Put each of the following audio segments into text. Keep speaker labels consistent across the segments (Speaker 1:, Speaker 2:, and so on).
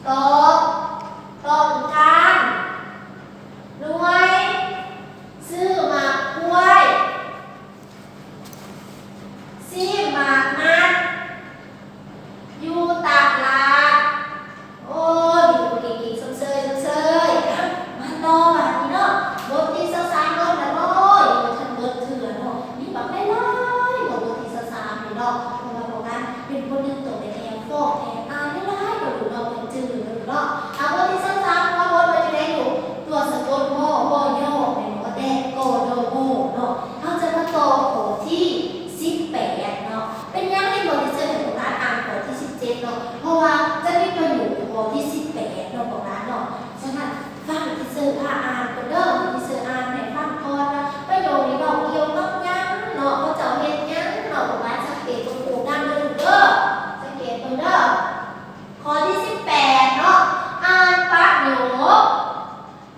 Speaker 1: ตกต้องการหน่วยซื้อหมากกล้วยซีหมากนัดอยู่ตลาดโอ้ยมีผู้เก่งๆเซยมาต่อมานี่เนาะบทที่23บทละน้อยบ่ทันเบิดเถื่อเนาะนี่แบบหลายๆบทที่23นี่เนาะเพราะว่าพวกนั้นเป็นคนหนึงตกในแถวฟอกแถวอ่านหลายๆก็ดูเนาะเป็นจื้อเนาะเอาบทที่23ว่าบทมันจะได้อยู่ตัวสะกดโมโมโยแม่นบ่แดกโกโดโมเนาะเฮาจะมาต่อโหที่18เนาะเป็นยังให้บทที่7ของการอ่านโหที่17เนาะเพราะว่าจะมีประโยชน์โหที่18เนาะของนั้นเนาะฉะนั้นฟังที่เสิร์ฟอ่านก่อนเด้อที่เสิร์ฟอ่านให้ฟังก่อนนะประโยคนี้เว้าเกี่ยวกับหยังเนาะเขาเจ้าเฮ็ดหยังเนาะของนั้นสังเกตตรงโครงหน้าเด้อลูกเด้อสังเกตเบิ่งเด้อข้อที่18เนาะอ่านประโยค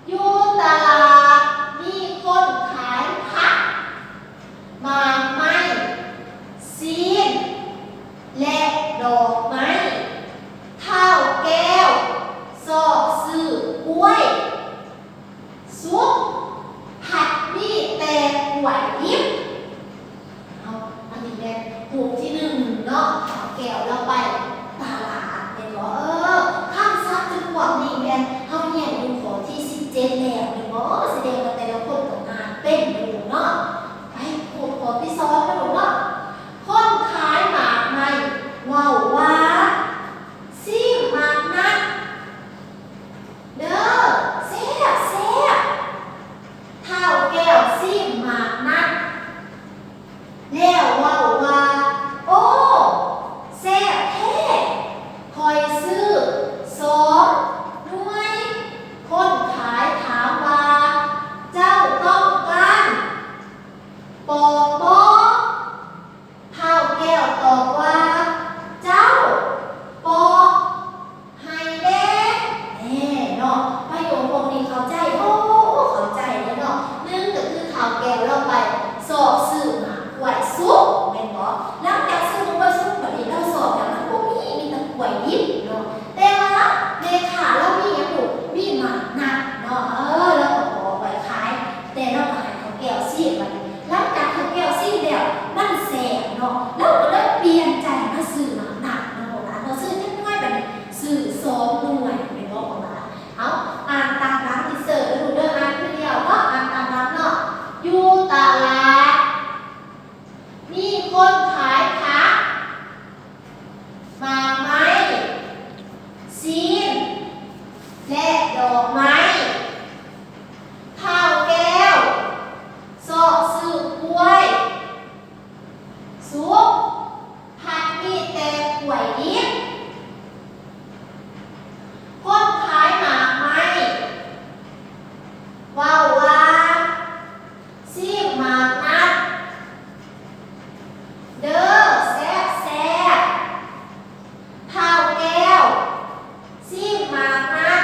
Speaker 1: อยู่ตลาดมีคนขายผักหมากไม้ซีนและดอกไม้เท่าแก้วซอกซื้อกล้วยซุปผัดมีแต่กล้วยดิบเอาอันนี้แหละหูที่1เนาะเท่าแก้วเราไปตลาดเป็นบ่ข้ามซักจนพวกนี้แม่นเฮาเรียนอยู่ข้อที่17แล้วแม่นบ่แสดงว่าแต่ละคนต้องอ่านเป็นอยู่เนาะไปข้อที่2แล้วลูกเนาะคนขายหมากไม้เว้าว่าซีหมากนัดเด้อแซ่บเท่าแก้วซีหมากนัดแล้วเว้าว่าโอ้แซ่บแท้คอยซื้อ2หน่วยคนขายถามว่าเจ้าต้องการปอกบ่เท่าแก้วตอบว่าเจ้าปอกให้เด้เนาะประโยคพวกนี้เข้าใจเข้าใจแล้วเนาะ1ก็คือเท่าแก้วเราไปสอบซื้อหมากกล้วยสุกแม่นบ่หลังจากซื้อหมากกล้วยสุกบัดนี้เราสอบแล้วมันบ่มีแต่กล้วยดิบเนาะแต่ว่าในขาเรามีหยังอยู่มีหมากนัดเนาะแล้วก็เอาไว้ขายแต่เราก็ให้เท่าแก้วซีบัดนี้หลังจากเท่าแก้วซีแล้วมันแซ่บเนาะเราก็เลยเปลี่ยนใจมาซื้อหมากนัดเนาะบอกว่าเราซื้อจักหน่วยบัดนี้ซื้อ2หน่วยแม่นบ่บอกว่าเอาอ่านตามหลังที่เสิร์ชดูเด้ออ่านคือเดียวเนาะอ่านตามหลังเนาะอยู่ตลาดมีคนขายผักหมากไม้ซีนและดอกไม้เท่าแก้วซอกซื้อกล้วยซุปผัดมีแต่กล้วยดิบคนขายหมากไม้ว้าวว่าซีหมากนัดเด้อแซ่บเท่าแก้วซีหมากนัด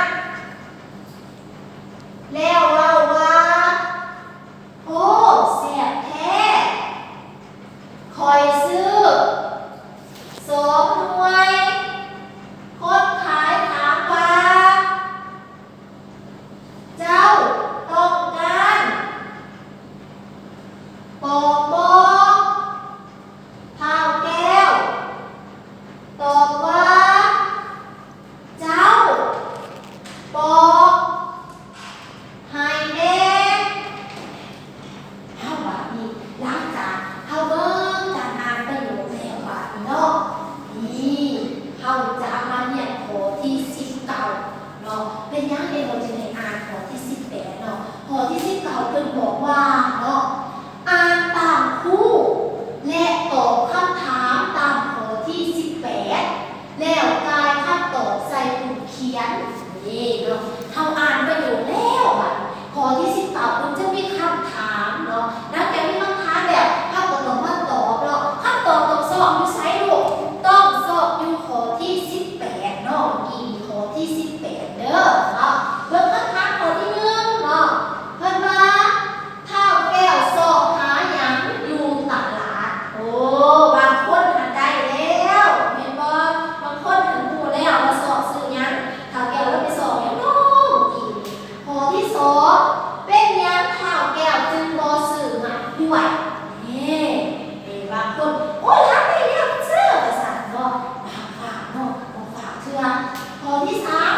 Speaker 1: ข้อที่สาม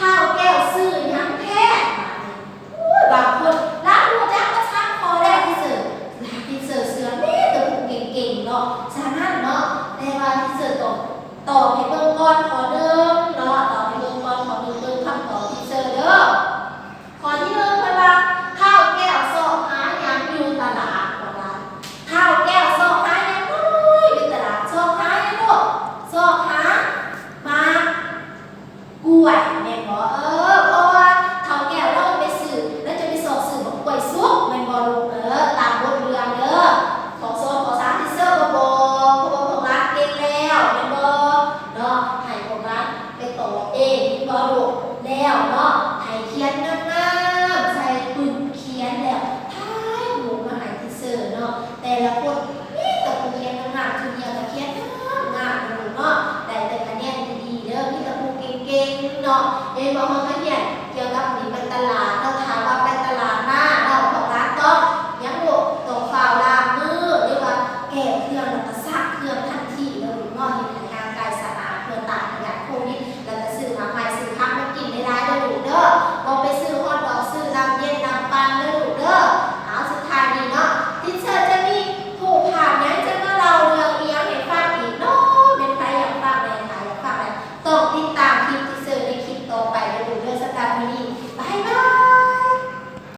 Speaker 1: ข้าวแก้วซื้อหยังแท้บางคนรักรู้จักก็ชักคอแรกที่เสิร์ฟเสือแม่ตัวผู้เก่งๆเนาะฉะนั้นเนาะแต่ว่าที่เสิร์ฟตอบให้เบิ่งก่อนขอเดิมเนาะตอบให้เบิ่งก่อนขอเดิมเบิ่งคำตอบที่เสิร์ฟเด้อข้อที่หนึ่งเพิ่นว่าข้าวแก้วซอกหาหยังอยู่ตลาดว่าข้าวแก้วซอกหาหยังอยู่ตลาดซอกหาหยังลูกซอกหามากล้วยแม่นบ่เพราะว่าข้าวแก้วเราไปซื้อแล้วจะไปสอบซื้อบอกกล้วยสุกแม่นบ่ลูกตามบทเรียนเด้อขอ2ขอ3ที่เสิร์ฟบ่เพราะว่าพวกรักเก่งแล้วแม่นบ่เนาะให้พวกรักไปตอบเองแม่นบ่ลูกแล้วเนาะให้เขียนงามๆใส่ปึกเขียนแล้วท้ายลูกมาให้ที่เสิร์ฟเนาะแต่ละคนมีแต่ผู้เขียนงามๆคือเดียวก็เขียนงามๆลูกเนาะได้แต่คะแนนดีๆเด้อมีแต่ผู้เก่งๆเนาะเอ็นบ่เฮาขยัน